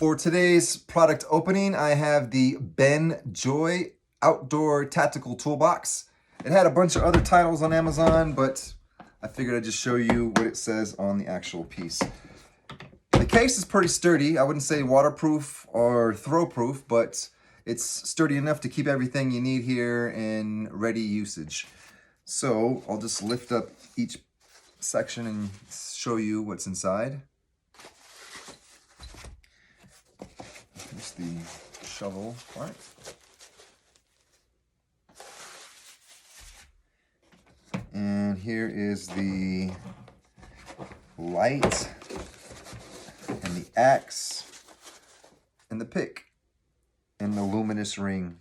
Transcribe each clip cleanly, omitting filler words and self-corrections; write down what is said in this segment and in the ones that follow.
For today's product opening, I have the BenJoy Outdoor Tactical Toolbox. It had a bunch of other titles on Amazon, but I figured I'd just show you what it says on the actual piece. The case is pretty sturdy. I wouldn't say waterproof or throw-proof, but it's sturdy enough to keep everything you need here in ready usage. So I'll just lift up each section and show you what's inside. Here's the shovel part. And here is the light and the axe and the pick and the luminous ring.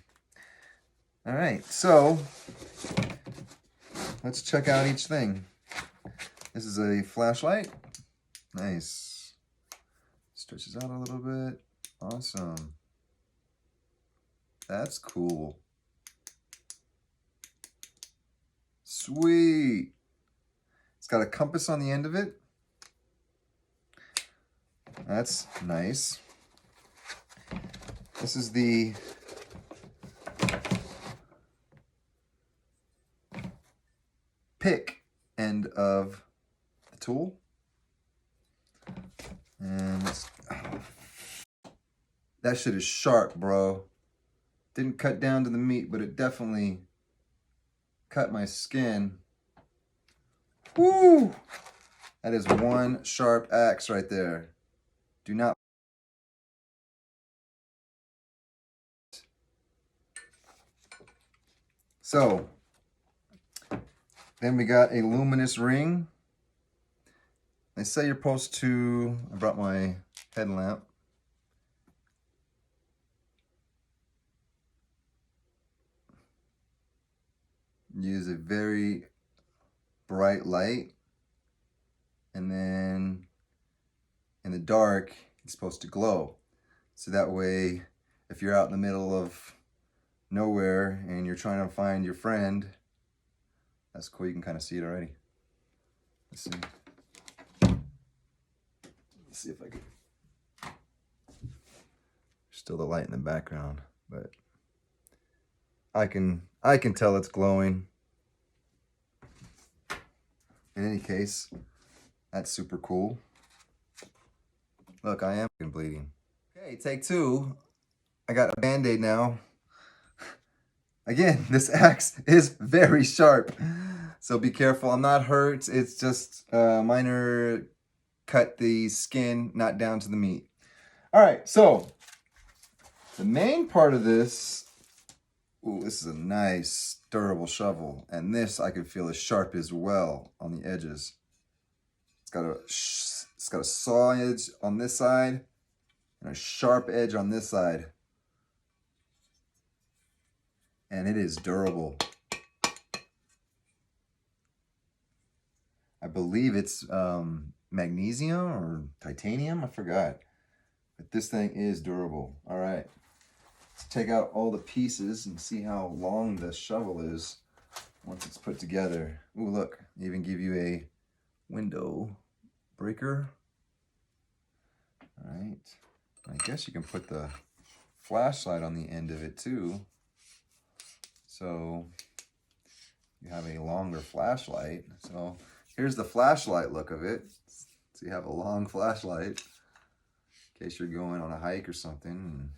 All right, so let's check out each thing. This is a flashlight. Nice. Stretches out a little bit. Awesome. That's cool. Sweet. It's got a compass on the end of it. That's nice. This is the pick end of the tool. And that shit is sharp, bro. Didn't cut down to the meat, but it definitely cut my skin. Woo! That is one sharp axe right there. Do not. So, then we got a luminous ring. They say you're supposed to, I brought my headlamp. Use a very bright light, and then in the dark it's supposed to glow, so that way if you're out in the middle of nowhere and you're trying to find your friend, that's cool. You can kind of see it already. Let's see if I can. Still the light in the background, but I can tell it's glowing. In any case, that's super cool. Look, I am bleeding. Okay, take two. I got a Band-Aid now. Again, this axe is very sharp, so be careful. I'm not hurt. It's just minor cut the skin, not down to the meat. All right, so the main part of this. Ooh, this is a nice, durable shovel. And this I can feel is sharp as well on the edges. It's got a saw edge on this side and a sharp edge on this side. And it is durable. I believe it's magnesium or titanium, I forgot. But this thing is durable. All right. Let's take out all the pieces and see how long the shovel is once it's put together. Ooh, look, they even give you a window breaker. All right, I guess you can put the flashlight on the end of it too. So you have a longer flashlight. So here's the flashlight look of it. So you have a long flashlight in case you're going on a hike or something.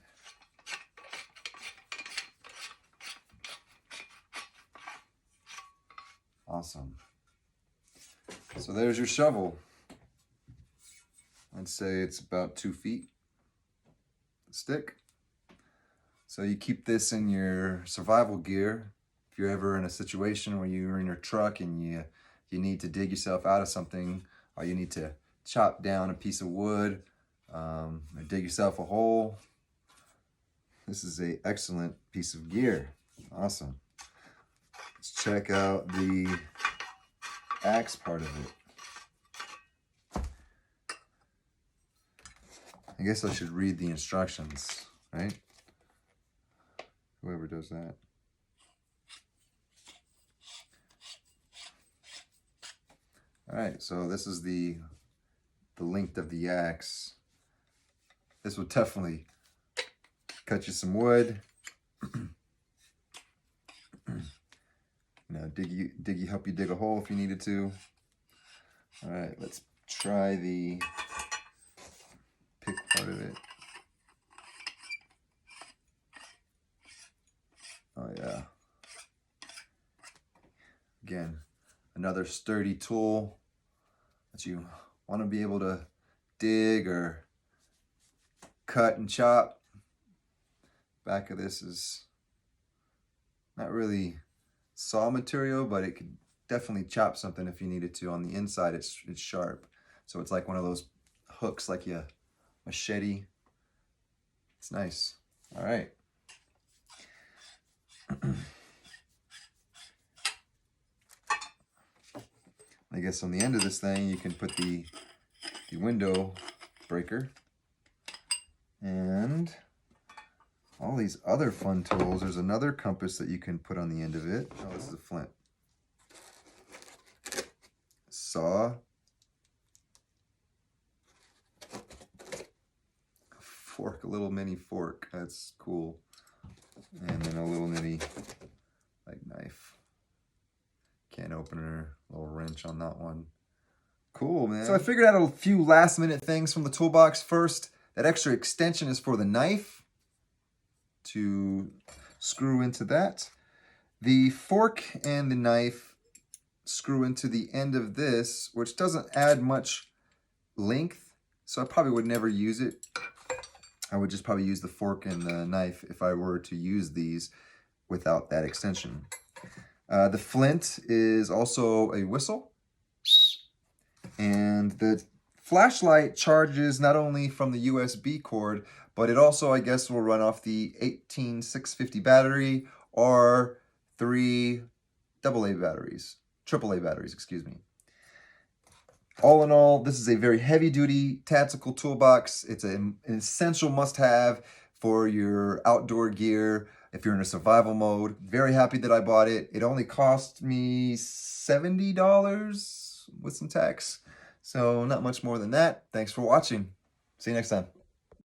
Awesome. So there's your shovel. I'd say it's about 2 feet. The stick. So you keep this in your survival gear. If you're ever in a situation where you're in your truck and you need to dig yourself out of something, or you need to chop down a piece of wood, or dig yourself a hole, this is an excellent piece of gear. Awesome. Let's check out the axe part of it. I guess I should read the instructions, right? Whoever does that. All right, so this is the length of the axe. This will definitely cut you some wood. Help you dig a hole if you needed to. All right, let's try the pick part of it. Oh yeah. Again, another sturdy tool that you want to be able to dig or cut and chop. Back of this is not really saw material, but it could definitely chop something if you needed to. On the inside, it's sharp. So it's like one of those hooks, like a machete. It's nice. All right. I guess on the end of this thing, you can put the window breaker and all these other fun tools. There's another compass that you can put on the end of it. Oh, this is a flint. Saw. Fork, a little mini fork. That's cool. And then a little mini knife. Can opener, little wrench on that one. Cool, man. So I figured out a few last minute things from the toolbox. First, that extra extension is for the knife to screw into that. The fork and the knife screw into the end of this, which doesn't add much length, so I probably would never use it. I would just probably use the fork and the knife if I were to use these without that extension. The flint is also a whistle. And the flashlight charges not only from the USB cord, but it also, I guess, will run off the 18650 battery or 3 AAA batteries, excuse me. All in all, this is a very heavy-duty tactical toolbox. It's an essential must-have for your outdoor gear if you're in a survival mode. Very happy that I bought it. It only cost me $70 with some tax, so not much more than that. Thanks for watching. See you next time.